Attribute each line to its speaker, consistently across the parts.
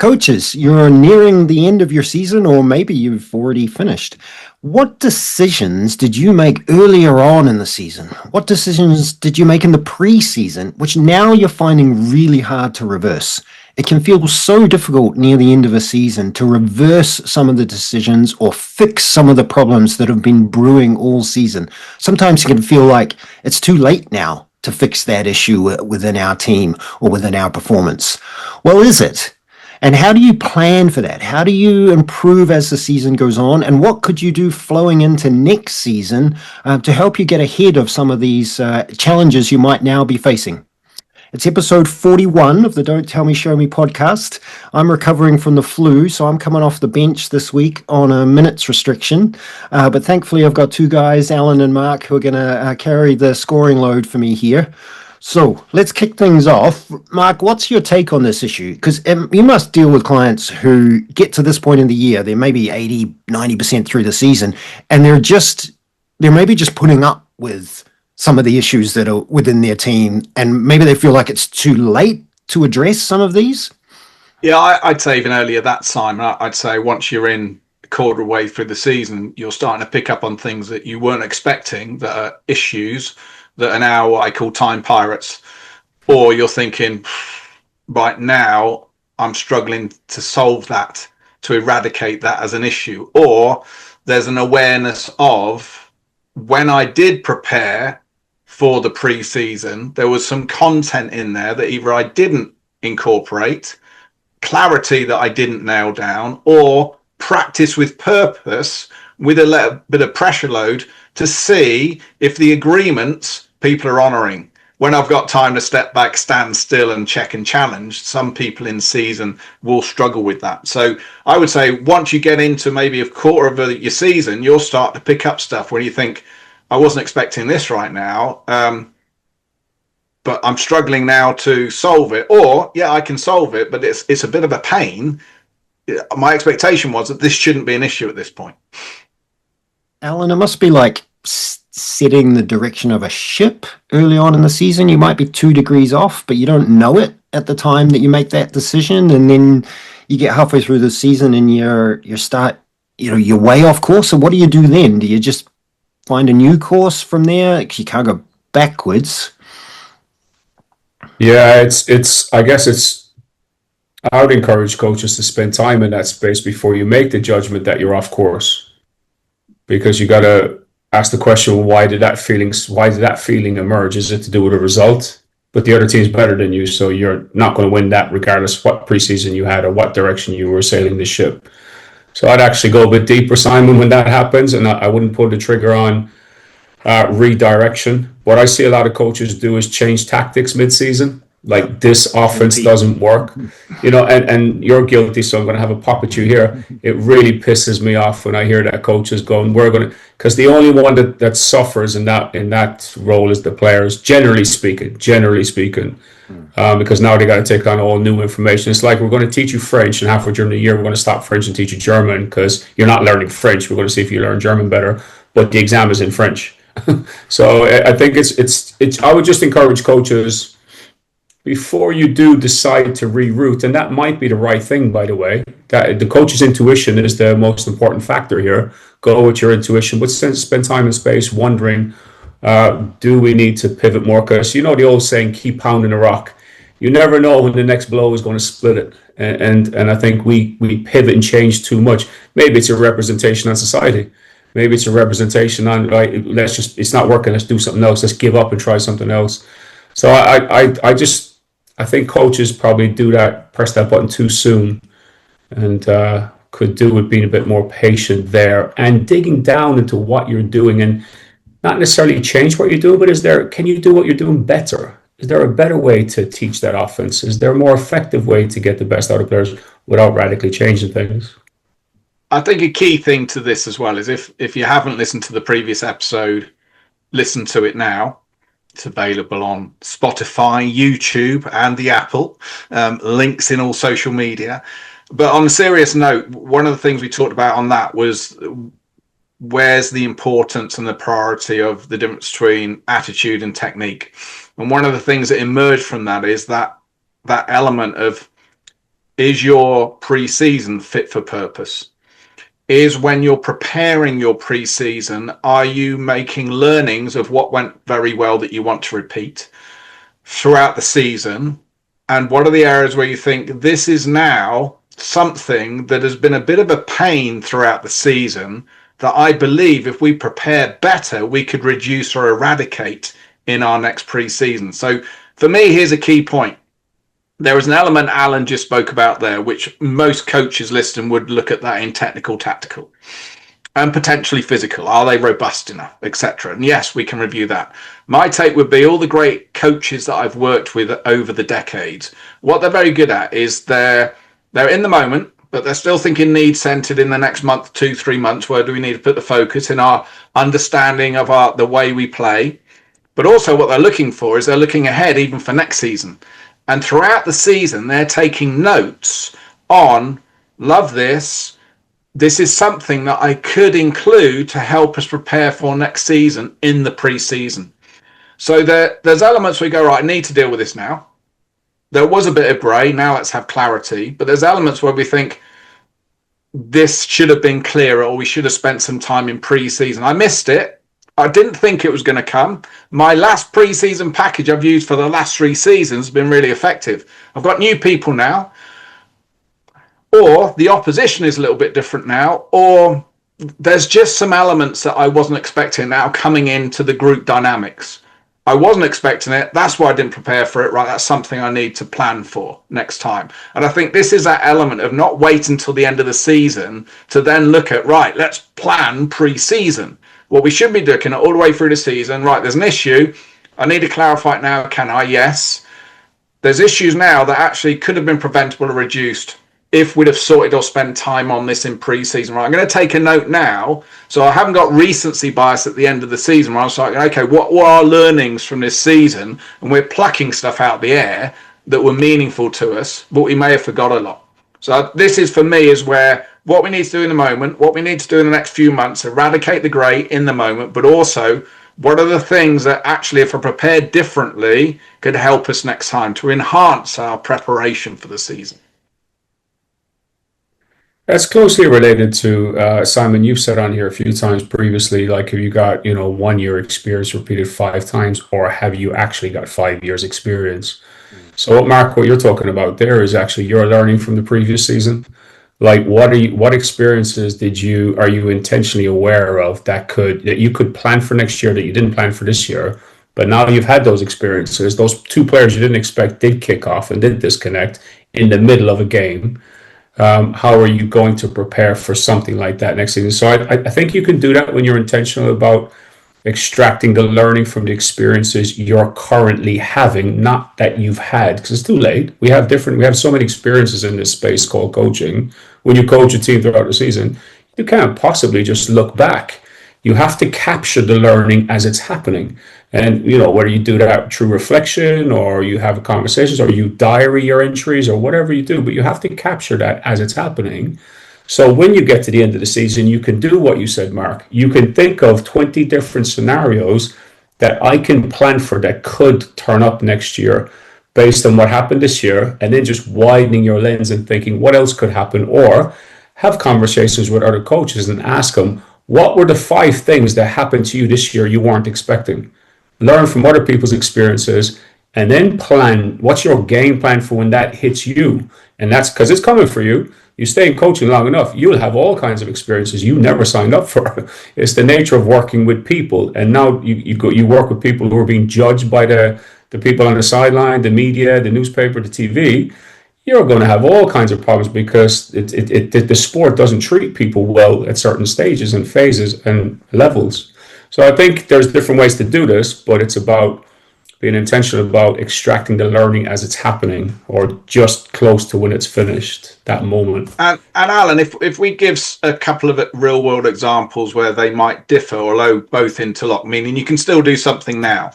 Speaker 1: Coaches, you're nearing the end of your season, or maybe you've already finished. What decisions did you make earlier on in the season? What decisions did you make in the preseason, which now you're finding really hard to reverse? It can feel so difficult near the end of a season to reverse some of the decisions or fix some of the problems that have been brewing all season. Sometimes it can feel like it's too late now to fix that issue within our team or within our performance. Well, is it? And how do you plan for that? How do you improve as the season goes on? And what could you do flowing into next season to help you get ahead of some of these challenges you might now be facing? It's episode 41 of the Don't Tell Me, Show Me podcast. I'm recovering from the flu, so I'm coming off the bench this week on a minutes restriction. But thankfully, I've got two guys, Alan and Mark, who are going to carry the scoring load for me here. So let's kick things off. Mark, what's your take on this issue? Because you must deal with clients who get to this point in the year, they're maybe 80, 90% through the season, and they're maybe just putting up with some of the issues that are within their team, and maybe they feel like it's too late to address some of these.
Speaker 2: Yeah, I'd say even earlier that, Simon. I'd say once you're in a quarter way through the season, you're starting to pick up on things that you weren't expecting that are issues that are now what I call time pirates. Or you're thinking, right now, I'm struggling to solve that, to eradicate that as an issue. Or there's an awareness of when I did prepare for the pre-season, there was some content in there that either I didn't incorporate, clarity that I didn't nail down, or practice with purpose with a little bit of pressure load to see if the agreements people are honouring. When I've got time to step back, stand still and check and challenge, some people in season will struggle with that. So I would say once you get into maybe a quarter of your season, you'll start to pick up stuff where you think, I wasn't expecting this right now, but I'm struggling now to solve it. Or, yeah, I can solve it, but it's a bit of a pain. My expectation was that this shouldn't be an issue at this point.
Speaker 1: Alan, it must be like setting the direction of a ship early on in the season. You might be 2 degrees off, but you don't know it at the time that you make that decision. And then you get halfway through the season and you're way off course. So what do you do then? Do you just find a new course from there? You can't go backwards.
Speaker 3: Yeah, I would encourage coaches to spend time in that space before you make the judgment that you're off course, because you got to ask the question, why did that feeling emerge? Is it to do with a result? But the other team's better than you, so you're not going to win that regardless what preseason you had or what direction you were sailing the ship. So I'd actually go a bit deeper, Simon, when that happens, and I wouldn't pull the trigger on redirection. What I see a lot of coaches do is change tactics mid-season. Like, this offense doesn't work, and you're guilty, so I'm going to have a pop at you here. It really pisses me off when I hear that coaches going, because the only one that suffers in that role is the players, generally speaking, because now they got to take on all new information. It's like, we're going to teach you French, and halfway during the year, we're going to stop French and teach you German because you're not learning French. We're going to see if you learn German better, but the exam is in French. So I think I would just encourage coaches, before you do decide to reroute, and that might be the right thing, by the way, that the coach's intuition is the most important factor here. Go with your intuition, but spend time and space wondering, do we need to pivot more? Because the old saying, keep pounding the rock. You never know when the next blow is going to split it. And I think we pivot and change too much. Maybe it's a representation on society. Maybe it's a representation on, right, it's not working, let's do something else. Let's give up and try something else. So I think coaches probably do that, press that button too soon, and could do with being a bit more patient there and digging down into what you're doing, and not necessarily change what you're doing, but can you do what you're doing better? Is there a better way to teach that offense? Is there a more effective way to get the best out of players without radically changing things?
Speaker 2: I think a key thing to this as well is if you haven't listened to the previous episode, listen to it now. It's available on Spotify, YouTube, and the Apple. Links in all social media. But on a serious note, one of the things we talked about on that was where's the importance and the priority of the difference between attitude and technique. And one of the things that emerged from that is that element of, is your pre-season fit for purpose? Is when you're preparing your pre-season, are you making learnings of what went very well that you want to repeat throughout the season? And what are the areas where you think this is now something that has been a bit of a pain throughout the season that I believe if we prepare better, we could reduce or eradicate in our next pre-season? So for me, here's a key point. There is an element Alan just spoke about there, which most coaches listening would look at that in technical, tactical, and potentially physical. Are they robust enough, etc.? And yes, we can review that. My take would be all the great coaches that I've worked with over the decades, what they're very good at is they're in the moment, but they're still thinking need-centered in the next month, 2-3 months. Where do we need to put the focus in our understanding of the way we play? But also what they're looking for is they're looking ahead even for next season. And throughout the season, they're taking notes on, love this. This is something that I could include to help us prepare for next season in the pre-season. So there's elements we go, right, I need to deal with this now. There was a bit of grey, now let's have clarity. But there's elements where we think this should have been clearer, or we should have spent some time in pre-season. I missed it. I didn't think it was going to come. My last pre-season package I've used for the last 3 seasons has been really effective. I've got new people now, or the opposition is a little bit different now, or there's just some elements that I wasn't expecting now coming into the group dynamics. I wasn't expecting it. That's why I didn't prepare for it. Right, that's something I need to plan for next time. And I think this is that element of not wait until the end of the season to then look at, right, let's plan pre-season. What we should be looking at all the way through the season, right, there's an issue. I need to clarify it now. Can I? Yes. There's issues now that actually could have been preventable or reduced if we'd have sorted or spent time on this in pre-season. Right, I'm going to take a note now. So I haven't got recency bias at the end of the season where I was like, okay, what were our learnings from this season? And we're plucking stuff out of the air that were meaningful to us, but we may have forgot a lot. So this is, for me, is where what we need to do in the moment, what we need to do in the next few months, eradicate the grey in the moment, but also what are the things that actually, if we're prepared differently, could help us next time to enhance our preparation for the season.
Speaker 3: That's closely related to Simon. You've said on here a few times previously, like, have you got 1 year experience repeated 5 times, or have you actually got 5 years experience? So, Mark, what you're talking about there is actually you're learning from the previous season. Like, what experiences are you intentionally aware of that you could plan for next year that you didn't plan for this year, but now you've had those experiences. Those 2 players you didn't expect did kick off and did disconnect in the middle of a game. How are you going to prepare for something like that next season? So I think you can do that when you're intentional about extracting the learning from the experiences you're currently having, not that you've had, because it's too late. We have so many experiences in this space called coaching. When you coach a team throughout the season, you can't possibly just look back. You have to capture the learning as it's happening. And, whether you do that through reflection, or you have conversations, or you diary your entries, or whatever you do, but you have to capture that as it's happening. So when you get to the end of the season, you can do what you said, Mark. You can think of 20 different scenarios that I can plan for that could turn up next year based on what happened this year, and then just widening your lens and thinking what else could happen, or have conversations with other coaches and ask them, what were the 5 things that happened to you this year you weren't expecting? Learn from other people's experiences, and then plan what's your game plan for when that hits you. And that's because it's coming for you. You stay in coaching long enough, you'll have all kinds of experiences you never signed up for. It's the nature of working with people. And now you work with people who are being judged by the people on the sideline, the media, the newspaper, the TV. You're going to have all kinds of problems because the sport doesn't treat people well at certain stages and phases and levels. So I think there's different ways to do this, but it's about being intentional about extracting the learning as it's happening, or just close to when it's finished, that moment.
Speaker 2: And Alan, if we give a couple of real world examples where they might differ, although both interlock, meaning you can still do something now.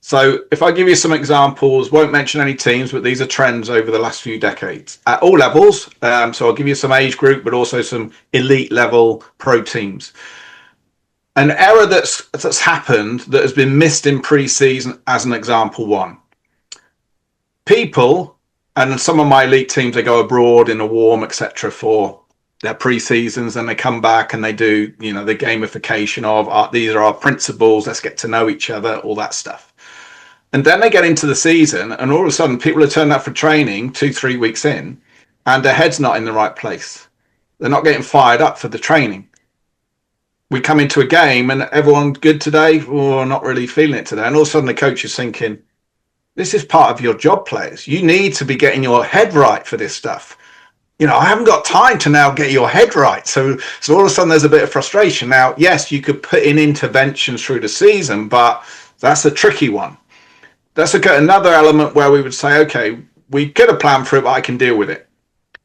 Speaker 2: So if I give you some examples, won't mention any teams, but these are trends over the last few decades at all levels. So I'll give you some age group, but also some elite level pro teams. An error that's happened that has been missed in pre-season, as an example one. People And some of my elite teams, they go abroad in a warm, etc., for their pre-seasons, and they come back and they do, the gamification of these are our principles, let's get to know each other, all that stuff. And then they get into the season, and all of a sudden people are turning up for training 2-3 weeks in, and their head's not in the right place. They're not getting fired up for the training. We come into a game and everyone good today, or not really feeling it today. And all of a sudden the coach is thinking, this is part of your job, players. You need to be getting your head right for this stuff. I haven't got time to now get your head right. So all of a sudden there's a bit of frustration. Now, yes, you could put in interventions through the season, but that's a tricky one. Let's look at another element where we would say, okay, we could have planned for it, but I can deal with it.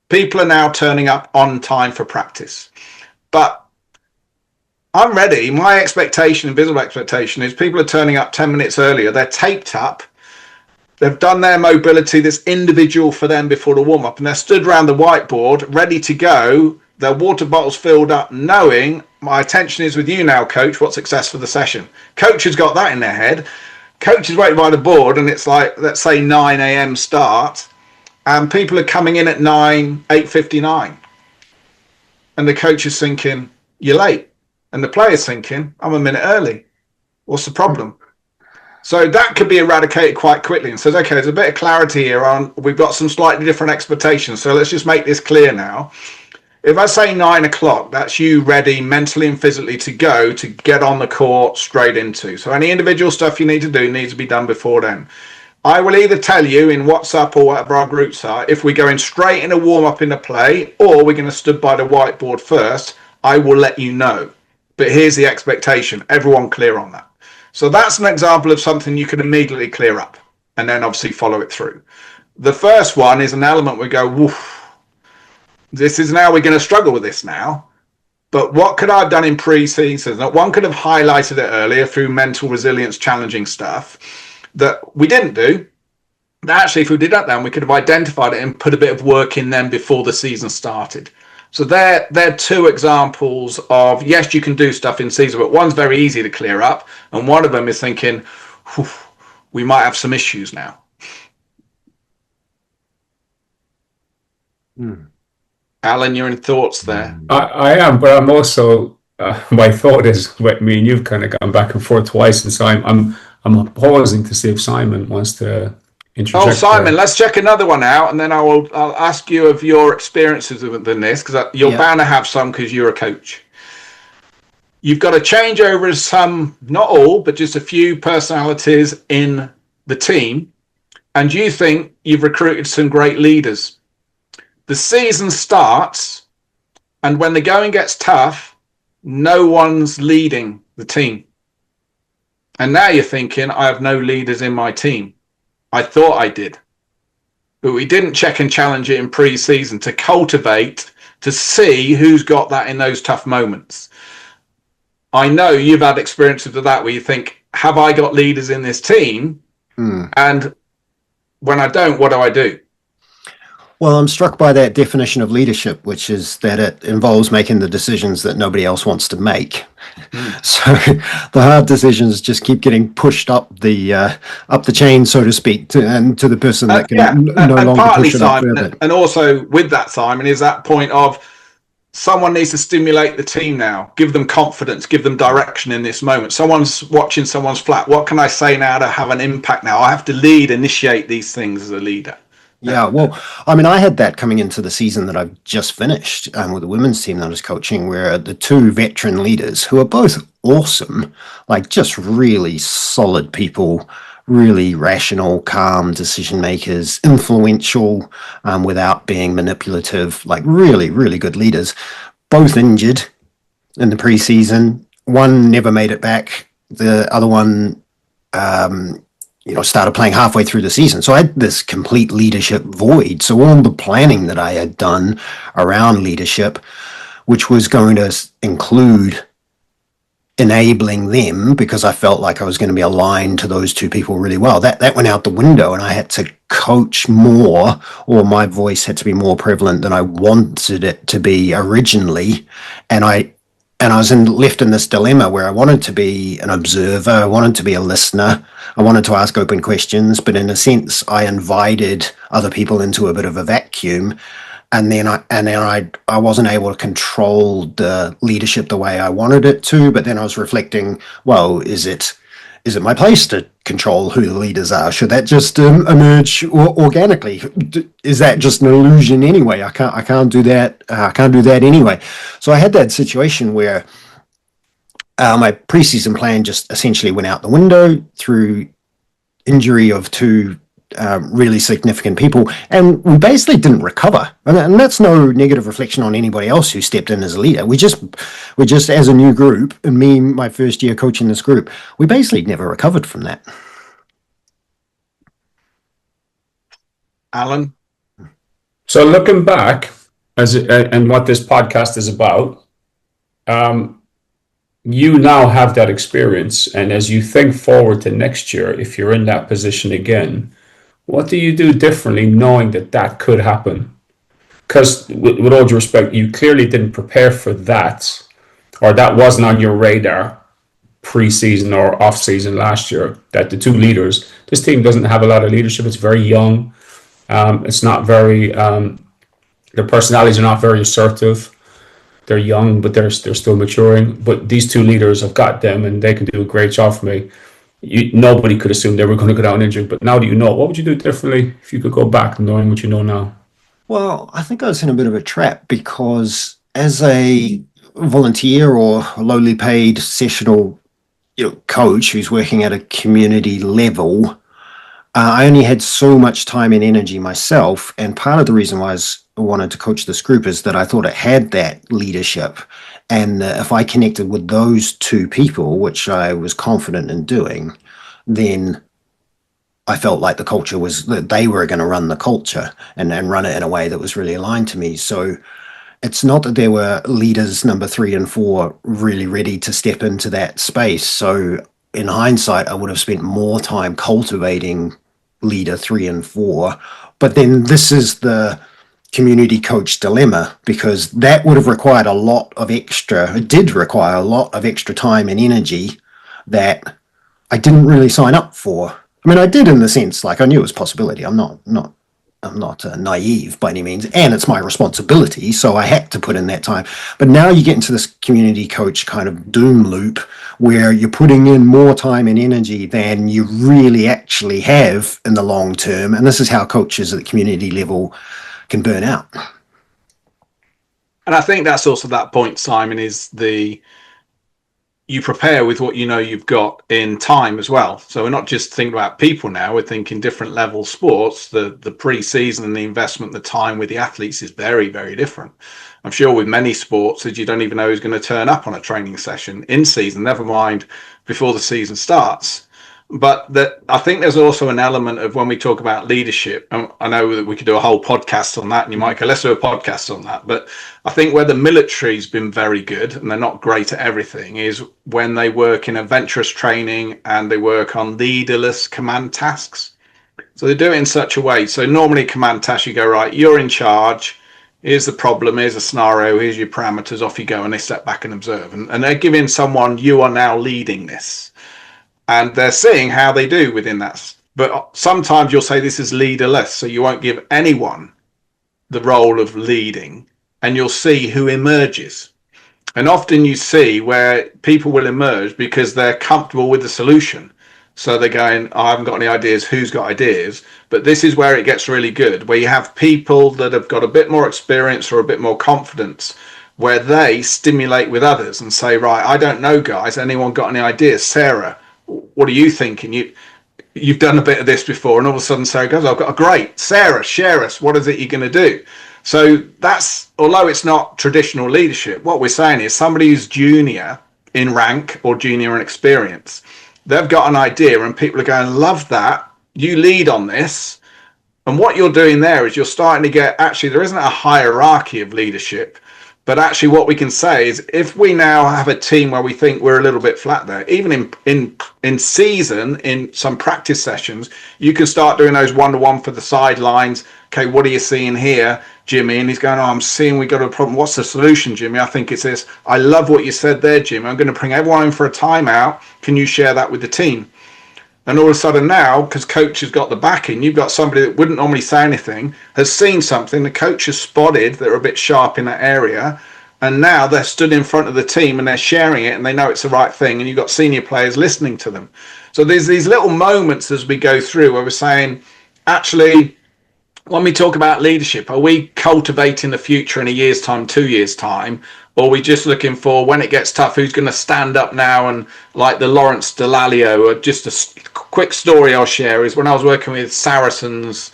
Speaker 2: People are now turning up on time for practice. But I'm ready. My expectation, visible expectation, is people are turning up 10 minutes earlier. They're taped up. They've done their mobility, this individual for them before the warm-up, and they're stood around the whiteboard, ready to go, their water bottles filled up, knowing my attention is with you now, coach, what's success for the session. Coach has got that in their head. Coach is waiting by the board, and it's like, let's say 9 a.m. start, and people are coming in at 8:59. And the coach is thinking, you're late. And the player's thinking, I'm a minute early. What's the problem? So that could be eradicated quite quickly, and says, okay, there's a bit of clarity here on, we've got some slightly different expectations. So let's just make this clear now. If I say 9 o'clock, that's you ready mentally and physically to go, to get on the court straight into. So any individual stuff you need to do needs to be done before then. I will either tell you in WhatsApp or whatever our groups are, if we're going straight in a warm-up in a play, or we're going to stood by the whiteboard first, I will let you know. But here's the expectation. Everyone clear on that. So that's an example of something you can immediately clear up and then obviously follow it through. The first one is an element we go, woof, this is now, we're going to struggle with this now. But what could I have done in pre-season? One could have highlighted it earlier through mental resilience, challenging stuff that we didn't do. Actually, if we did that, then we could have identified it and put a bit of work in them before the season started. So they're two examples of, yes, you can do stuff in season, but one's very easy to clear up, and one of them is thinking, we might have some issues now. Alan, you're in thoughts there.
Speaker 3: I am, but I'm also, my thought is, what me and you've kind of gone back and forth twice, and so I'm pausing to see if Simon wants to interject.
Speaker 2: Oh, Simon, let's check another one out, and then I'll ask you of your experiences within this, because you're bound to have some because you're a coach. You've got to change over some, not all, but just a few personalities in the team, and you think you've recruited some great leaders. The season starts, and when the going gets tough, no one's leading the team. And now you're thinking, I have no leaders in my team. I thought I did, but we didn't check and challenge it in pre-season to cultivate, to see who's got that in those tough moments. I know you've had experiences of that where you think, have I got leaders in this team? And when I don't, what do I do?
Speaker 1: Well, I'm struck by that definition of leadership, which is that it involves making the decisions that nobody else wants to make. So the hard decisions just keep getting pushed up the chain, so to speak, to the person that can no longer push it up further.
Speaker 2: And also with that, Simon, is that point of someone needs to stimulate the team now, give them confidence, give them direction in this moment. Someone's watching someone's flat. What can I say now to have an impact now? I have to lead, initiate these things as a leader.
Speaker 1: Yeah, well, I mean, I had that coming into the season that I've just finished with the women's team that I was coaching, where the two veteran leaders, who are both awesome, like just really solid people, really rational, calm decision makers, influential without being manipulative, like really, really good leaders, both injured in the preseason. One never made it back. The other one started playing halfway through the season. So I had this complete leadership void. So all the planning that I had done around leadership, which was going to include enabling them, because I felt like I was going to be aligned to those two people really well, that went out the window, and I had to coach more, or my voice had to be more prevalent than I wanted it to be originally. And I and I was left in this dilemma where I wanted to be an observer, I wanted to be a listener, I wanted to ask open questions, but in a sense, I invited other people into a bit of a vacuum, and then I wasn't able to control the leadership the way I wanted it to. But then I was reflecting, well, is it my place to control who the leaders are? Should that just emerge organically? Is that just an illusion anyway? I can't do that. I can't do that anyway. So I had that situation where my preseason plan just essentially went out the window through injury of two really significant people, and we basically didn't recover. And that's no negative reflection on anybody else who stepped in as a leader. We just as a new group, and me, my first year coaching this group, we basically never recovered from that.
Speaker 2: Alan?
Speaker 3: So looking back, and what this podcast is about, you now have that experience, and as you think forward to next year, if you're in that position again, what do you do differently knowing that could happen? Because with all due respect, you clearly didn't prepare for that, or that wasn't on your radar pre-season or off-season last year, that the two leaders, this team doesn't have a lot of leadership. It's very young. It's not very, their personalities are not very assertive. They're young, but they're still maturing. But these two leaders have got them, and they can do a great job for me. Nobody could assume they were going to go down injured, but now that you know, what would you do differently if you could go back knowing what you know now?
Speaker 1: Well, I think I was in a bit of a trap because as a volunteer or lowly paid sessional coach who's working at a community level, I only had so much time and energy myself. And part of the reason why I wanted to coach this group is that I thought it had that leadership. And if I connected with those two people, which I was confident in doing, then I felt like the culture was that they were going to run the culture and run it in a way that was really aligned to me. So it's not that there were leaders number 3 and 4 really ready to step into that space. So in hindsight, I would have spent more time cultivating leader 3 and 4. But then this is the community coach dilemma, because that would have required it did require a lot of extra time and energy that I didn't really sign up for. I mean, I did in the sense, like, I knew it was a possibility. I'm not naive by any means, and it's my responsibility, so I had to put in that time. But now you get into this community coach kind of doom loop where you're putting in more time and energy than you really actually have in the long term, and this is how coaches at the community level can burn out.
Speaker 2: And I think that's also that point, Simon, is you prepare with what you know you've got in time as well. So we're not just thinking about people now, we're thinking different level sports. The pre-season and the investment, the time with the athletes is very, very different. I'm sure with many sports that you don't even know who's going to turn up on a training session in season, never mind before the season starts. But I think there's also an element of when we talk about leadership, and I know that we could do a whole podcast on that, and you might go, let's do a podcast on that. But I think where the military's been very good, and they're not great at everything, is when they work in adventurous training and they work on leaderless command tasks. So they do it in such a way. So normally command tasks, you go, right, you're in charge. Here's the problem. Here's a scenario. Here's your parameters. Off you go. And they step back and observe. And they're giving someone, you are now leading this. And they're seeing how they do within that. But sometimes you'll say this is leaderless, so you won't give anyone the role of leading, and you'll see who emerges. And often you see where people will emerge because they're comfortable with the solution. So they're going, I haven't got any ideas, who's got ideas? But this is where it gets really good, where you have people that have got a bit more experience or a bit more confidence, where they stimulate with others and say, right, I don't know, guys, anyone got any ideas? Sarah, what are you thinking? You've done a bit of this before, and all of a sudden Sarah goes, I've got a great, Sarah, share us, what is it you're going to do? So that's, although it's not traditional leadership, what we're saying is somebody who's junior in rank or junior in experience, they've got an idea and people are going, love that, you lead on this. And what you're doing there is you're starting to get, actually there isn't a hierarchy of leadership, But actually, what we can say is, if we now have a team where we think we're a little bit flat there, even in season, in some practice sessions, you can start doing those one-to-one for the sidelines. Okay, what are you seeing here, Jimmy? And he's going, oh, I'm seeing we got a problem. What's the solution, Jimmy? I think it's this. I love what you said there, Jimmy. I'm going to bring everyone in for a timeout. Can you share that with the team? And all of a sudden now, because coach has got the backing, you've got somebody that wouldn't normally say anything, has seen something, the coach has spotted they're a bit sharp in that area, and now they're stood in front of the team and they're sharing it and they know it's the right thing, and you've got senior players listening to them. So there's these little moments as we go through where we're saying, actually, when we talk about leadership, are we cultivating the future in a year's time, 2 years' time? Or are we just looking for, when it gets tough, who's going to stand up now? And like the Lawrence Dallaglio, or just a quick story I'll share is when I was working with Saracens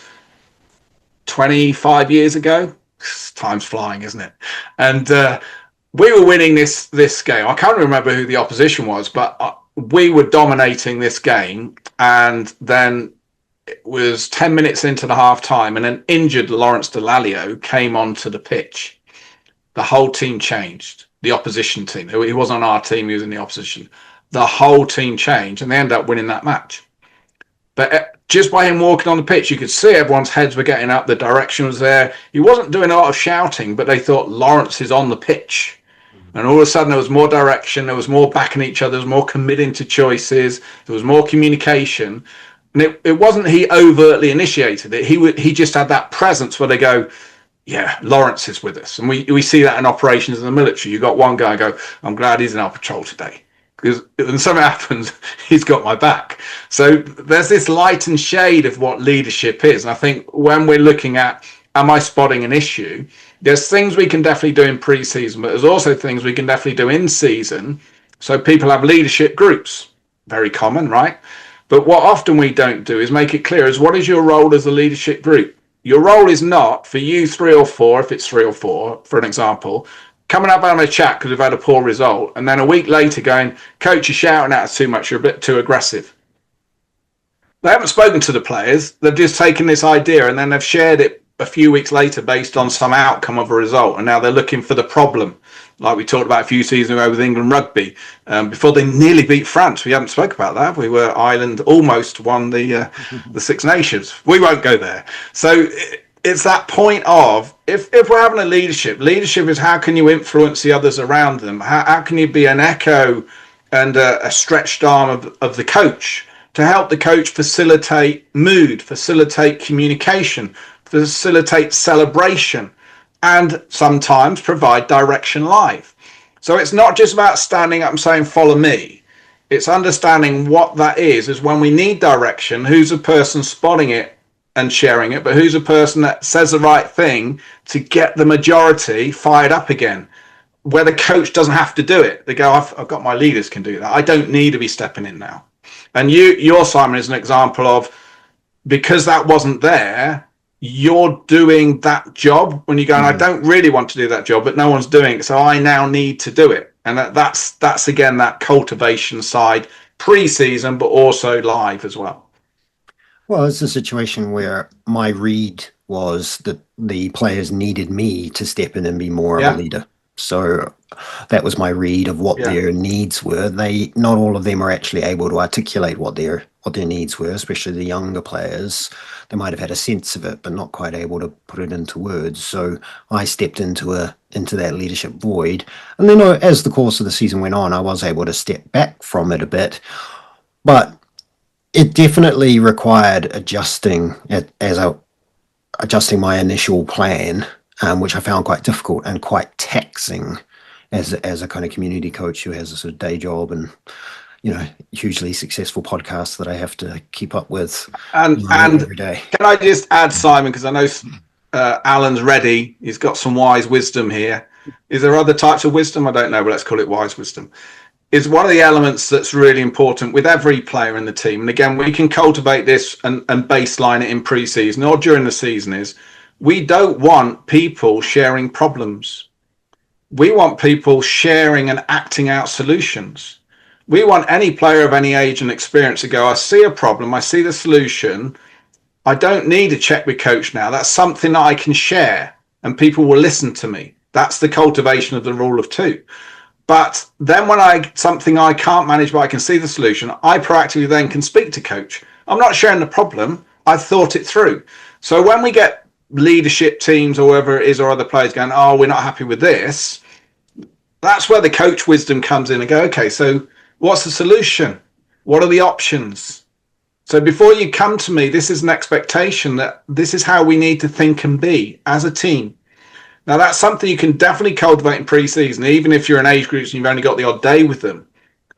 Speaker 2: 25 years ago. Time's flying, isn't it? And we were winning this game. I can't remember who the opposition was, but we were dominating this game. And then it was 10 minutes into the half time, and an injured Lawrence Dallaglio came onto the pitch. The whole team changed. The opposition team. He wasn't on our team, he was in the opposition. The whole team changed, and they ended up winning that match. But just by him walking on the pitch, you could see everyone's heads were getting up, the direction was there. He wasn't doing a lot of shouting, but they thought Lawrence is on the pitch. And all of a sudden there was more direction, there was more backing each other, there was more committing to choices, there was more communication. And it wasn't he overtly initiated it. He just had that presence where they go, yeah, Lawrence is with us. And we see that in operations in the military. You got one guy go, I'm glad he's in our patrol today. Because when something happens, he's got my back. So there's this light and shade of what leadership is. And I think when we're looking at, am I spotting an issue? There's things we can definitely do in pre-season, but there's also things we can definitely do in season. So people have leadership groups. Very common, right? But what often we don't do is make it clear is, what is your role as a leadership group? Your role is not for you 3 or 4, if it's 3 or 4, for an example, coming up on a chat because we've had a poor result, and then a week later going, coach, you're shouting at us too much, you're a bit too aggressive. They haven't spoken to the players, they've just taken this idea and then they've shared it a few weeks later based on some outcome of a result, and now they're looking for the problem, like we talked about a few seasons ago with England rugby, before they nearly beat France. We haven't spoke about that. We were Ireland almost won the Six Nations. We won't go there. So it's that point of, if we're having a leadership is how can you influence the others around them? How can you be an echo and a stretched arm of the coach to help the coach facilitate mood, facilitate communication, facilitate celebration, and sometimes provide direction live. So it's not just about standing up and saying, follow me. It's understanding what that is when we need direction, who's the person spotting it and sharing it, but who's the person that says the right thing to get the majority fired up again, where the coach doesn't have to do it. They go, I've got my leaders can do that. I don't need to be stepping in now. And your Simon is an example of, because that wasn't there, you're doing that job when you go, I don't really want to do that job, but no one's doing it, so I now need to do it. And that's again that cultivation side, pre-season, but also live as well.
Speaker 1: Well, it's a situation where my read was that the players needed me to step in and be more of a leader. So that was my read of what their needs were. Not all of them are actually able to articulate what their needs were, especially the younger players. They might have had a sense of it, but not quite able to put it into words. So I stepped into that leadership void. And then as the course of the season went on, I was able to step back from it a bit. But it definitely required adjusting my initial plan, which I found quite difficult and quite taxing as a kind of community coach who has a sort of day job and hugely successful podcasts that I have to keep up with
Speaker 2: and
Speaker 1: every day.
Speaker 2: Can I just add, Simon, because I know Alan's ready, he's got some wise wisdom here. Is there other types of wisdom? I don't know, but let's call it wise wisdom. Is one of the elements that's really important with every player in the team, and again, we can cultivate this and baseline it in pre-season or during the season, is we don't want people sharing problems. We want people sharing and acting out solutions. We want any player of any age and experience to go, I see a problem, I see the solution, I don't need to check with coach now. That's something that I can share and people will listen to me. That's the cultivation of the rule of two. But then when something I can't manage, but I can see the solution, I proactively then can speak to coach. I'm not sharing the problem. I've thought it through. So when we get leadership teams or whoever it is or other players going, oh, we're not happy with this, that's where the coach wisdom comes in and go, okay, so what's the solution? What are the options? So before you come to me, this is an expectation that this is how we need to think and be as a team. Now, that's something you can definitely cultivate in pre-season, even if you're in age groups and you've only got the odd day with them.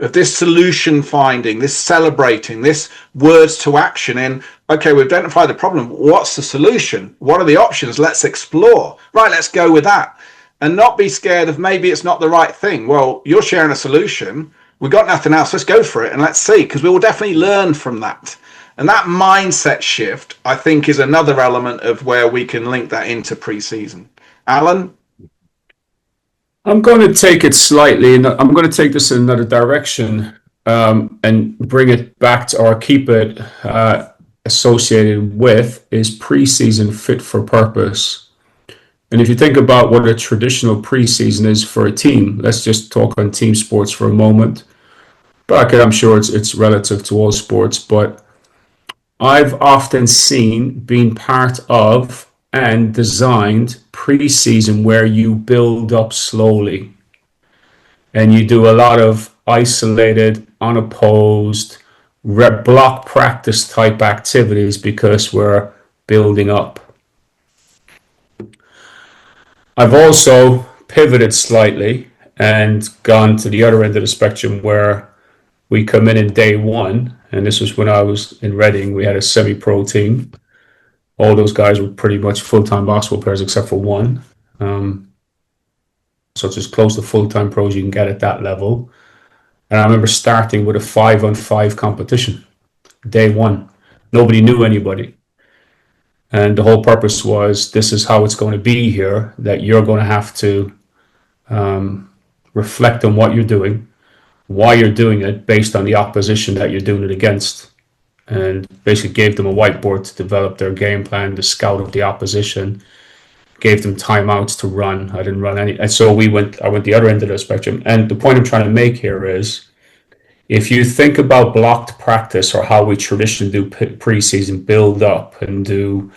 Speaker 2: Of this solution finding, this celebrating, this words to action in, okay, we've identified the problem. What's the solution? What are the options? Let's explore. Right, let's go with that. And not be scared of maybe it's not the right thing. Well, you're sharing a solution. We've got nothing else. Let's go for it and let's see, because we will definitely learn from that. And that mindset shift, I think, is another element of where we can link that into pre-season. Alan?
Speaker 3: I'm going to take it slightly, and I'm going to take this in another direction and bring it back to, or keep it associated with, is pre-season fit for purpose. And if you think about what a traditional pre-season is for a team, let's just talk on team sports for a moment. But I'm sure it's relative to all sports, but I've often seen being part of and designed pre-season where you build up slowly and you do a lot of isolated, unopposed, block practice type activities because we're building up. I've also pivoted slightly and gone to the other end of the spectrum where we come in day one, and this was when I was in Reading. We had a semi-pro team. All those guys were pretty much full-time basketball players except for one. So it's as close to full-time pros you can get at that level. And I remember starting with a 5-on-5 competition, day one. Nobody knew anybody. And the whole purpose was, this is how it's going to be here, that you're going to have to reflect on what you're doing, why you're doing it, based on the opposition that you're doing it against. And basically gave them a whiteboard to develop their game plan, to scout of the opposition, gave them timeouts to run. I didn't run any. And so I went the other end of the spectrum. And the point I'm trying to make here is, if you think about blocked practice, or how we traditionally do preseason build up and do,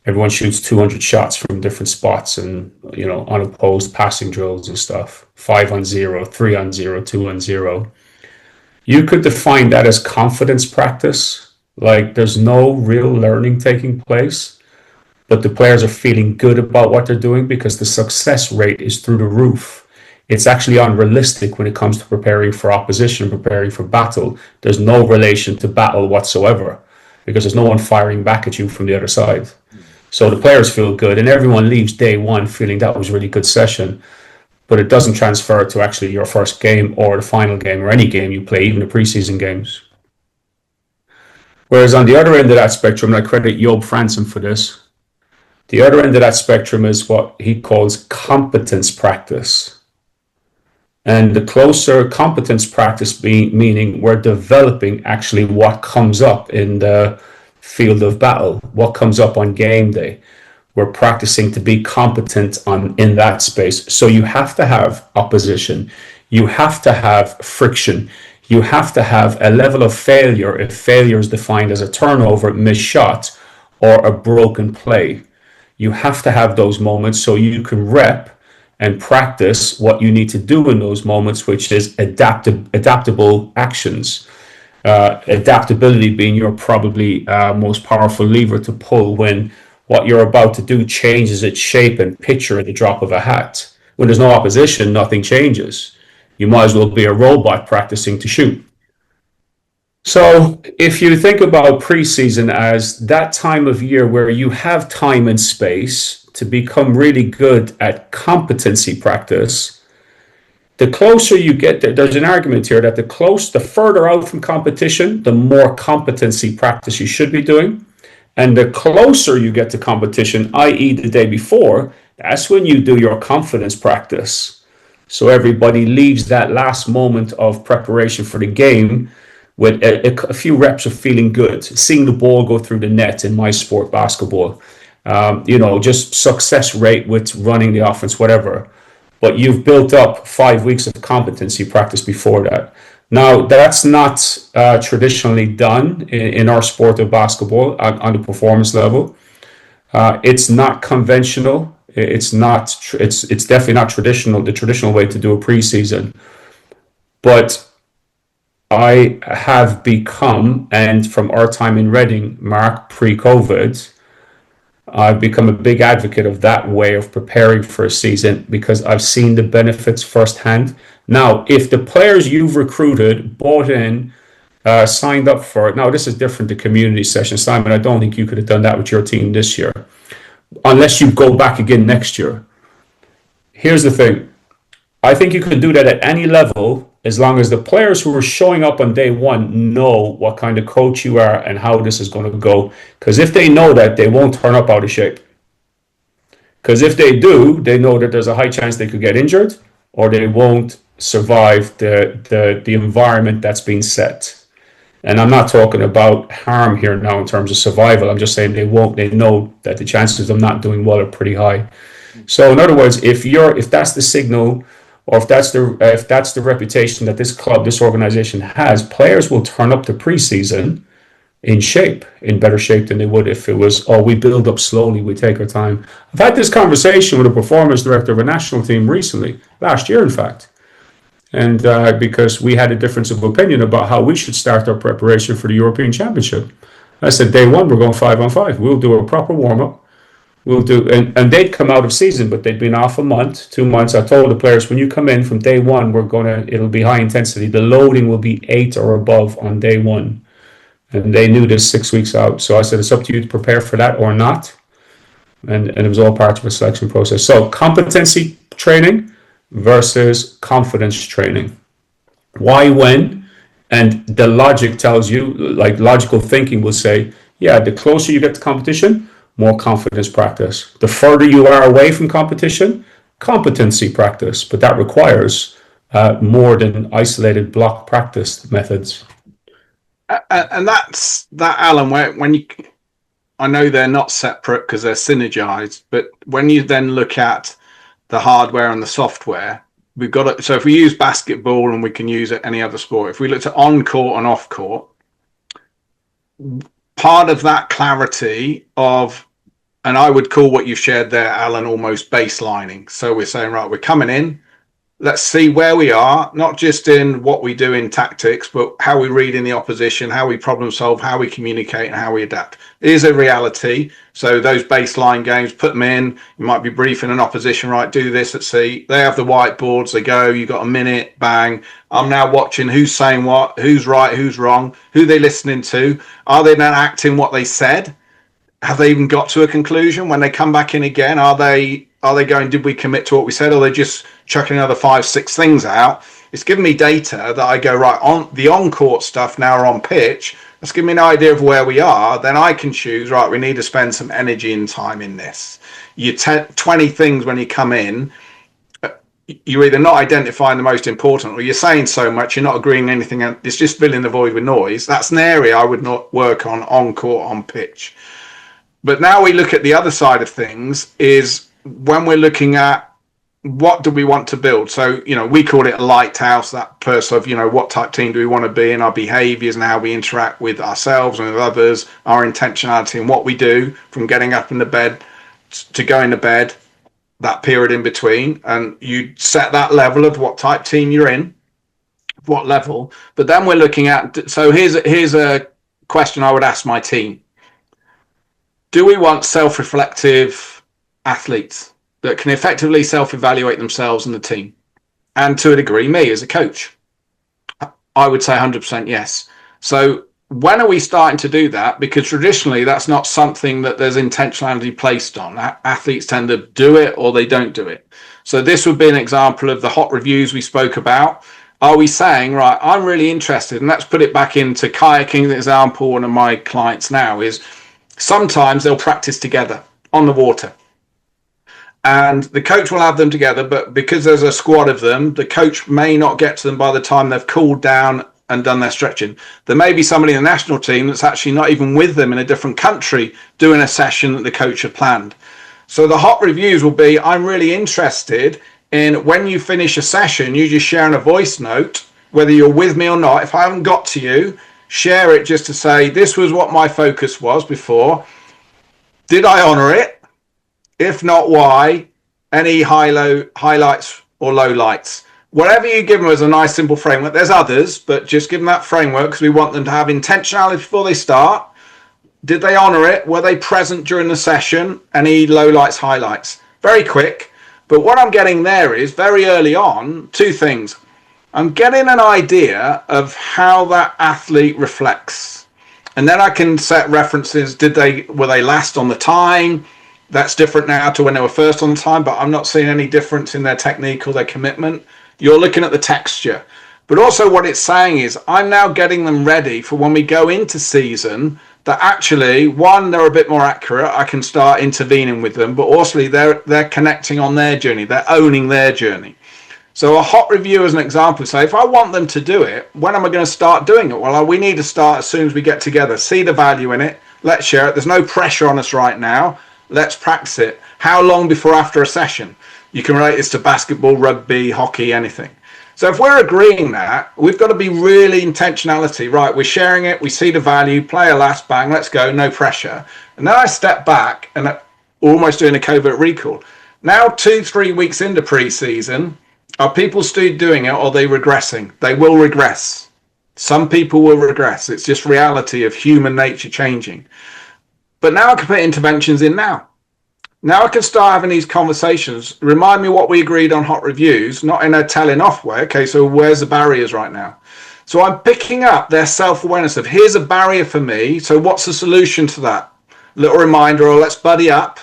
Speaker 3: everyone shoots 200 shots from different spots and, unopposed passing drills and stuff, 5-on-0, 3-on-0, 2-on-0. You could define that as confidence practice. Like, there's no real learning taking place, but the players are feeling good about what they're doing because the success rate is through the roof. It's actually unrealistic when it comes to preparing for opposition, preparing for battle. There's no relation to battle whatsoever because there's no one firing back at you from the other side. So the players feel good, and everyone leaves day one feeling that was a really good session, but it doesn't transfer to actually your first game or the final game or any game you play, even the preseason games. Whereas on the other end of that spectrum, and I credit Job Franzen for this, the other end of that spectrum is what he calls competence practice. And the closer competence practice meaning we're developing actually what comes up in the field of battle, what comes up on game day. We're practicing to be competent in that space. So you have to have opposition. You have to have friction. You have to have a level of failure, if failure is defined as a turnover, missed shot, or a broken play. You have to have those moments so you can rep and practice what you need to do in those moments, which is adaptable actions. Adaptability being your probably most powerful lever to pull when what you're about to do changes its shape and picture at the drop of a hat. When there's no opposition, nothing changes. You might as well be a robot practicing to shoot. So if you think about preseason as that time of year where you have time and space to become really good at competency practice, the closer you get there, there's an argument here that the further out from competition, the more competency practice you should be doing. And the closer you get to competition, i.e. the day before, that's when you do your confidence practice. So everybody leaves that last moment of preparation for the game with a few reps of feeling good, seeing the ball go through the net in my sport, basketball, just success rate with running the offense, whatever. But you've built up 5 weeks of competency practice before that. Now, that's not traditionally done in our sport of basketball on the performance level. It's not conventional. It's not. It's definitely not traditional. The traditional way to do a preseason. But I have become, and from our time in Reading, Mark, pre-COVID, I've become a big advocate of that way of preparing for a season because I've seen the benefits firsthand. Now, if the players you've recruited, bought in, signed up for it, now this is different to community sessions. Simon, I don't think you could have done that with your team this year, unless you go back again next year. Here's the thing. I think you can do that at any level as long as the players who are showing up on day one know what kind of coach you are and how this is going to go. Because if they know that, they won't turn up out of shape. Because if they do, they know that there's a high chance they could get injured or they won't survive the environment that's been set. And I'm not talking about harm here now in terms of survival. I'm just saying they won't. They know that the chances of them not doing well are pretty high. So in other words, if that's the signal, or if that's the reputation that this club, this organization has, players will turn up to preseason in better shape than they would if it was, we build up slowly, we take our time. I've had this conversation with a performance director of a national team recently, last year in fact, and because we had a difference of opinion about how we should start our preparation for the European Championship. I said, day one, we're going 5-on-5. We'll do a proper warm-up. We'll do, and they'd come out of season, but they'd been off a month, 2 months. I told the players, when you come in from day one, it'll be high intensity. The loading will be 8 or above on day one. And they knew this 6 weeks out. So I said, it's up to you to prepare for that or not. And it was all part of a selection process. So competency training versus confidence training. Why, when? And the logic tells you, like logical thinking will say, yeah, the closer you get to competition, more confidence practice. The further you are away from competition, competency practice, but that requires more than isolated block practice methods.
Speaker 2: And that's that, Alan, I know they're not separate because they're synergized, but when you then look at the hardware and the software, we've got it. So if we use basketball, and we can use it any other sport, if we looked at on court and off court, part of that clarity of, and I would call what you shared there, Alan, almost baselining. So we're saying, right, we're coming in, let's see where we are, not just in what we do in tactics, but how we read in the opposition, how we problem solve, how we communicate, and how we adapt. It is a reality. So those baseline games, put them in. You might be briefing an opposition, right, do this, let's see. They have the whiteboards, they go, you got a minute, bang. I'm now watching who's saying what, who's right, who's wrong, who they're listening to. Are they now acting what they said? Have they even got to a conclusion? When they come back in again, are they going, did we commit to what we said, or are they just chucking another 5-6 things out? It's giving me data that I go, right, on the on-court stuff now are on pitch. That's giving me an idea of where we are. Then I can choose, right, we need to spend some energy and time in this. You 20 things when you come in, you're either not identifying the most important, or you're saying so much, you're not agreeing anything. It's just filling the void with noise. That's an area I would not work on court, on pitch. But now we look at the other side of things, is when we're looking at what do we want to build. So, we call it a lighthouse, that person of, what type team do we want to be, in our behaviors and how we interact with ourselves and with others, our intentionality and what we do from getting up in the bed to going to bed, that period in between. And you set that level of what type team you're in, what level. But then we're looking at, so here's a question I would ask my team. Do we want self-reflective athletes that can effectively self-evaluate themselves and the team? And to a degree, me as a coach, I would say 100% yes. So when are we starting to do that? Because traditionally, that's not something that there's intentionality placed on. Athletes tend to do it or they don't do it. So this would be an example of the hot reviews we spoke about. Are we saying, right, I'm really interested, and let's put it back into kayaking, the example, one of my clients now is, sometimes they'll practice together on the water. And the coach will have them together, but because there's a squad of them, the coach may not get to them by the time they've cooled down and done their stretching. There may be somebody in the national team that's actually not even with them in a different country doing a session that the coach had planned. So the hot reviews will be, I'm really interested in when you finish a session, you just sharing a voice note, whether you're with me or not. If I haven't got to you, share it just to say, this was what my focus was before. Did I honour it? If not, why? Any highlights or lowlights? Whatever you give them as a nice simple framework. There's others, but just give them that framework because we want them to have intentionality before they start. Did they honour it? Were they present during the session? Any lowlights, highlights? Very quick. But what I'm getting there is very early on, two things. I'm getting an idea of how that athlete reflects. And then I can set references. Were they last on the time? That's different now to when they were first on the time, but I'm not seeing any difference in their technique or their commitment. You're looking at the texture. But also what it's saying is I'm now getting them ready for when we go into season that actually, one, they're a bit more accurate. I can start intervening with them, but also they're connecting on their journey. They're owning their journey. So a hot review as an example, say if I want them to do it, when am I going to start doing it? Well, we need to start as soon as we get together. See the value in it. Let's share it. There's no pressure on us right now. Let's practice it. How long before after a session? You can relate this to basketball, rugby, hockey, anything. So if we're agreeing that, we've got to be really intentionality. Right, we're sharing it. We see the value. Play a last bang. Let's go. No pressure. And then I step back and almost doing a covert recall. Now 2-3 weeks into pre-season, are people still doing it or are they regressing? They will regress. Some people will regress. It's just reality of human nature changing. But now I can put interventions in now. Now I can start having these conversations. Remind me what we agreed on hot reviews, not in a telling off way. Okay, so where's the barriers right now? So I'm picking up their self-awareness of here's a barrier for me. So what's the solution to that? Little reminder, or let's buddy up.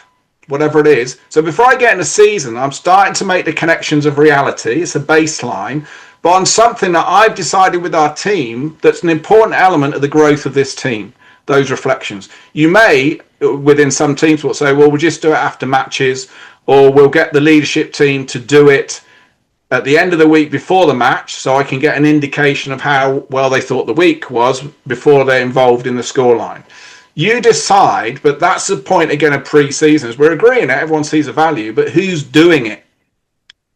Speaker 2: Whatever it is. So before I get into season, I'm starting to make the connections of reality. It's a baseline, but on something that I've decided with our team that's an important element of the growth of this team, those reflections. You may, within some teams, will say, well, we'll just do it after matches, or we'll get the leadership team to do it at the end of the week before the match so I can get an indication of how well they thought the week was before they're involved in the scoreline. You decide, but that's the point again of pre-season. Is we're agreeing that everyone sees a value, but who's doing it?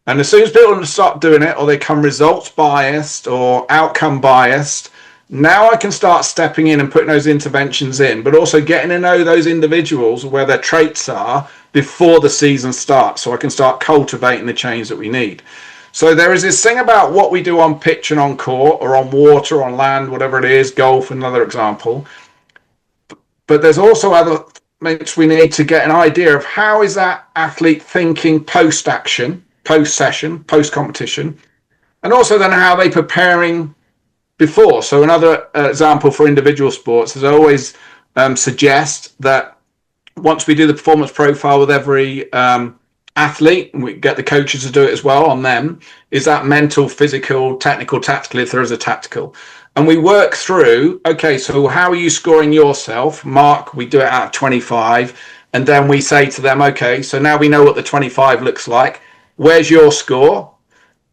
Speaker 2: And as soon as people start doing it, or they come results biased or outcome biased, now I can start stepping in and putting those interventions in, but also getting to know those individuals where their traits are before the season starts, so I can start cultivating the change that we need. So there is this thing about what we do on pitch and on court, or on water, on land, whatever it is, golf, another example. But there's also other things we need to get an idea of how is that athlete thinking post-action, post-session, post-competition, and also then how are they preparing before. So another example for individual sports is I always suggest that once we do the performance profile with every athlete, and we get the coaches to do it as well on them, is that mental, physical, technical, tactical, if there is a tactical. And we work through, okay, so how are you scoring yourself? Mark, we do it out of 25. And then we say to them, okay, so now we know what the 25 looks like. Where's your score?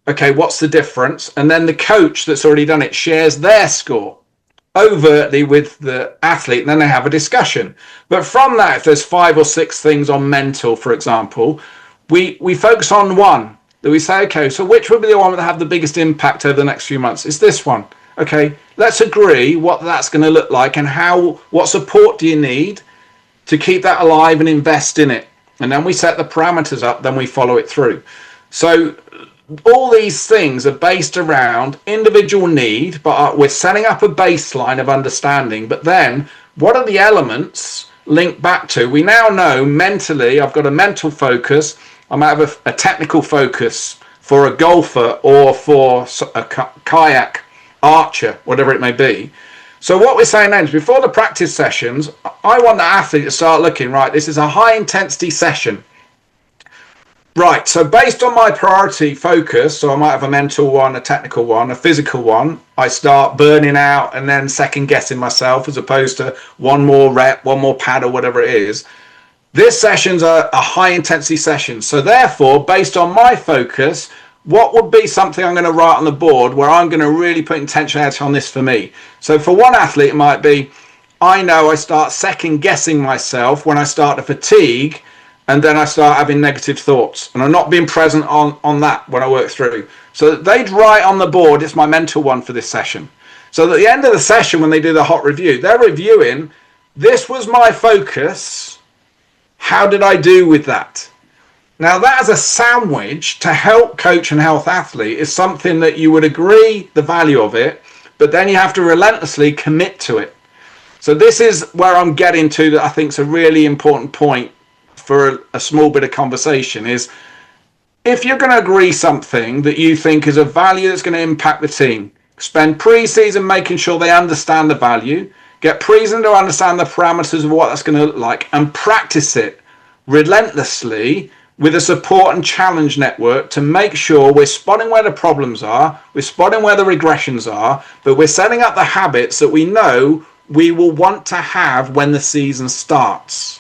Speaker 2: Okay, what's the difference? And then the coach that's already done it shares their score overtly with the athlete, and then they have a discussion. But from that, if there's 5 or 6 things on mental, for example, we focus on one that we say, okay, so which would be the one that have the biggest impact over the next few months? It's this one. Okay, let's agree what that's going to look like and what support do you need to keep that alive and invest in it. And then we set the parameters up, then we follow it through. So all these things are based around individual need, but we're setting up a baseline of understanding. But then what are the elements linked back to? We now know mentally, I've got a mental focus. I might have a technical focus for a golfer or for a kayak archer, whatever it may be. So what we're saying then is before the practice sessions, I want the athlete to start looking, right, this is a high intensity session. Right, so based on my priority focus, so I might have a mental one, a technical one, a physical one, I start burning out and then second guessing myself as opposed to one more rep, one more pad or whatever it is. This session's a high intensity session. So therefore, based on my focus, what would be something I'm going to write on the board where I'm going to really put intentionality on this for me? So for one athlete, it might be, I know I start second guessing myself when I start to fatigue, and then I start having negative thoughts, and I'm not being present on that when I work through. So they'd write on the board, it's my mental one for this session. So at the end of the session, when they do the hot review, they're reviewing, this was my focus. How did I do with that? Now, that as a sandwich to help coach and health athlete is something that you would agree the value of it, but then you have to relentlessly commit to it. So this is where I'm getting to that I think is a really important point for a small bit of conversation is if you're going to agree something that you think is a value that's going to impact the team, spend pre-season making sure they understand the value, get pre-season to understand the parameters of what that's going to look like, and practice it relentlessly with a support and challenge network to make sure we're spotting where the problems are, we're spotting where the regressions are, but we're setting up the habits that we know we will want to have when the season starts.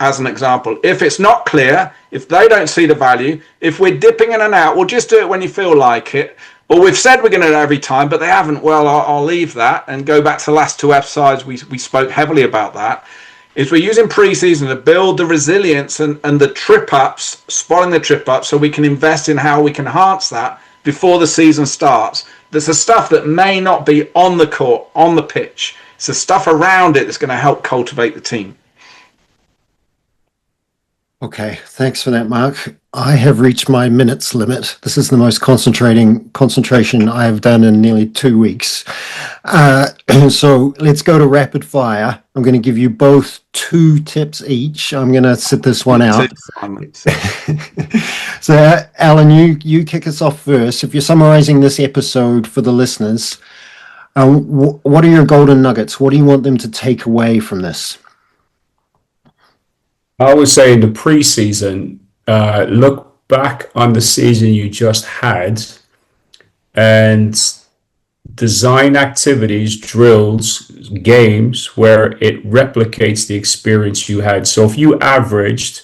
Speaker 2: As an example, if it's not clear, if they don't see the value, if we're dipping in and out, we'll just do it when you feel like it. Or we've said we're going to do it every time, but they haven't. Well, I'll leave that and go back to the last two episodes. We spoke heavily about that. Is we're using pre-season to build the resilience and the trip-ups, spotting the trip-ups, so we can invest in how we can enhance that before the season starts. There's the stuff that may not be on the court, on the pitch. It's the stuff around it that's going to help cultivate the team.
Speaker 1: Okay, thanks for that, Mark. I have reached my minutes limit. This is the most concentration I have done in nearly 2 weeks. So let's go to rapid fire. I'm going to give you both 2 tips each. I'm going to sit this one out. So, Alan, you kick us off first. If you're summarizing this episode for the listeners, what are your golden nuggets? What do you want them to take away from this?
Speaker 3: I would say in the preseason, look back on the season you just had and design activities, drills, games where it replicates the experience you had. So if you averaged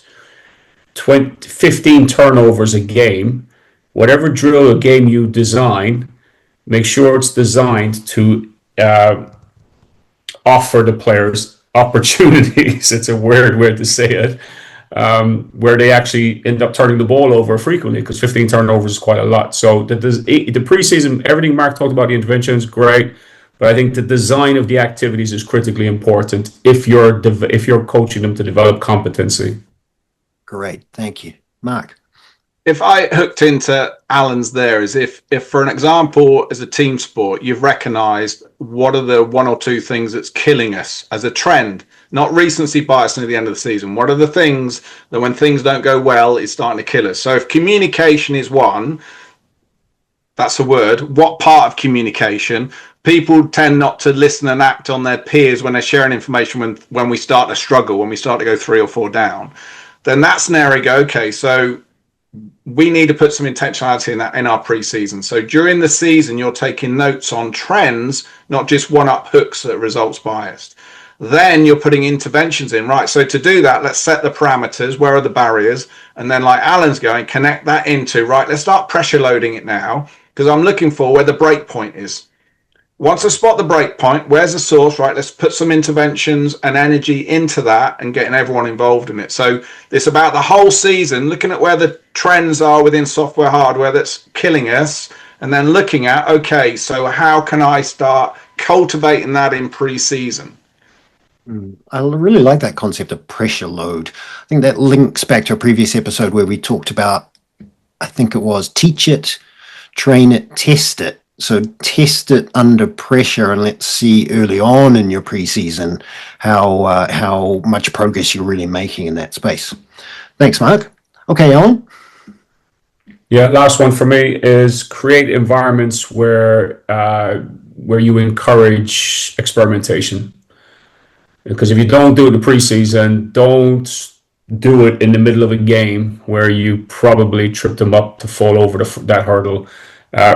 Speaker 3: 15 turnovers a game, whatever drill or game you design, make sure it's designed to offer the players opportunities. It's a weird way to say it, where they actually end up turning the ball over frequently because 15 turnovers is quite a lot. So the preseason, everything Mark talked about, the interventions, great, but I think the design of the activities is critically important if you're coaching them to develop competency.
Speaker 1: Great, thank you, Mark.
Speaker 2: If I hooked into Alan's there is if for an example, as a team sport, you've recognized what are the 1 or 2 things that's killing us as a trend, not recency bias near the end of the season. What are the things that when things don't go well, it's starting to kill us? So if communication is one, that's a word. What part of communication? People tend not to listen and act on their peers when they're sharing information when we start to struggle, when we start to go 3 or 4 down. Then that's an area go, okay, so we need to put some intentionality in that in our preseason. So during the season, you're taking notes on trends, not just one-up hooks that are results biased. Then you're putting interventions in, right? So to do that, let's set the parameters. Where are the barriers? And then like Alan's going, connect that into, right, let's start pressure loading it now because I'm looking for where the break point is. Once I spot the break point, where's the source, right? Let's put some interventions and energy into that and getting everyone involved in it. So it's about the whole season, looking at where the trends are within software, hardware that's killing us, and then looking at, okay, so how can I start cultivating that in pre-season?
Speaker 1: I really like that concept of pressure load. I think that links back to a previous episode where we talked about, I think it was teach it, train it, test it. So test it under pressure and let's see early on in your preseason how much progress you're really making in that space. Thanks, Mark. Okay, Alan?
Speaker 3: Yeah, last one for me is create environments where you encourage experimentation. Because if you don't do it in the preseason, don't do it in the middle of a game where you probably tripped them up to fall over that hurdle.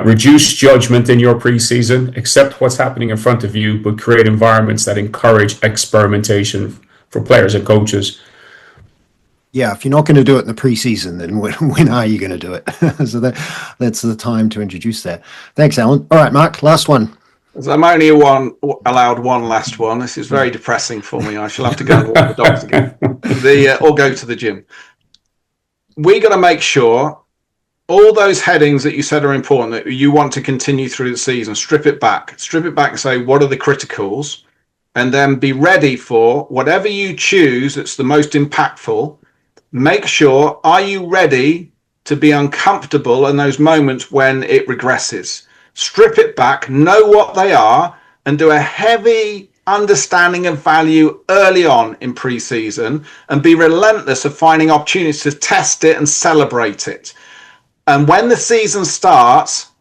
Speaker 3: Reduce judgment in your preseason, accept what's happening in front of you, but create environments that encourage experimentation for players and coaches.
Speaker 1: Yeah, if you're not going to do it in the preseason, then when are you going to do it? So that's the time to introduce that. Thanks, Alan. All right, Mark, last one.
Speaker 2: So I'm only allowed one last one. This is very depressing for me. I shall have to go and walk the dogs again, or go to the gym. We got to make sure all those headings that you said are important that you want to continue through the season. Strip it back and say what are the criticals, and then be ready for whatever you choose that's the most impactful. Make sure, are you ready to be uncomfortable in those moments when it regresses? Strip it back, know what they are, and do a heavy understanding of value early on in pre-season, and be relentless of finding opportunities to test it and celebrate it. And when the season starts,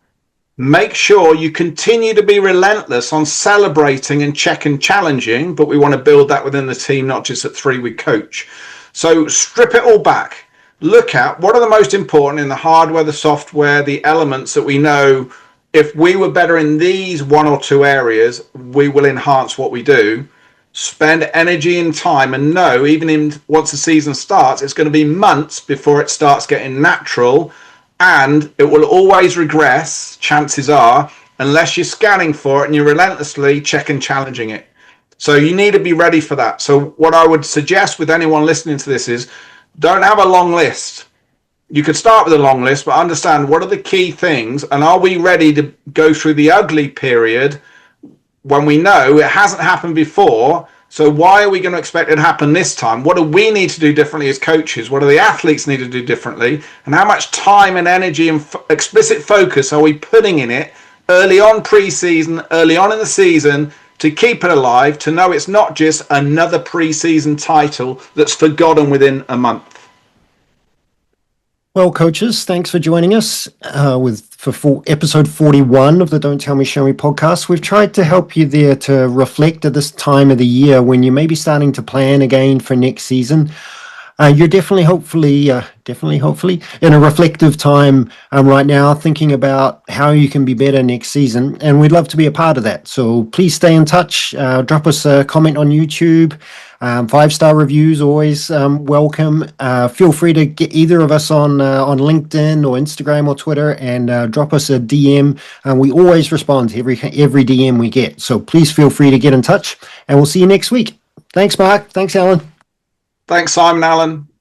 Speaker 2: make sure you continue to be relentless on celebrating and challenging, but we want to build that within the team, not just at 3-week coach. So strip it all back. Look at what are the most important in the hardware, the software, the elements that we know if we were better in these 1 or 2 areas, we will enhance what we do. Spend energy and time, and know even once the season starts, it's going to be months before it starts getting natural, and it will always regress, chances are, unless you're scanning for it and you're relentlessly challenging it. So you need to be ready for that. So what I would suggest with anyone listening to this is don't have a long list. You could start with a long list, but understand what are the key things, and are we ready to go through the ugly period when we know it hasn't happened before? So why are we going to expect it to happen this time? What do we need to do differently as coaches? What do the athletes need to do differently? And how much time and energy and explicit focus are we putting in it early on pre-season, early on in the season, to keep it alive, to know it's not just another pre-season title that's forgotten within a month?
Speaker 1: Well, coaches, thanks for joining us for episode 41 of the Don't Tell Me, Show Me podcast. We've tried to help you there to reflect at this time of the year when you may be starting to plan again for next season. You're definitely, hopefully, in a reflective time right now, thinking about how you can be better next season, and we'd love to be a part of that. So please stay in touch. Drop us a comment on YouTube. 5-star reviews always welcome. Feel free to get either of us on LinkedIn or Instagram or Twitter, and drop us a DM. We always respond to every DM we get. So please feel free to get in touch, and we'll see you next week. Thanks, Mark. Thanks, Alan.
Speaker 2: Thanks, Simon, Alan.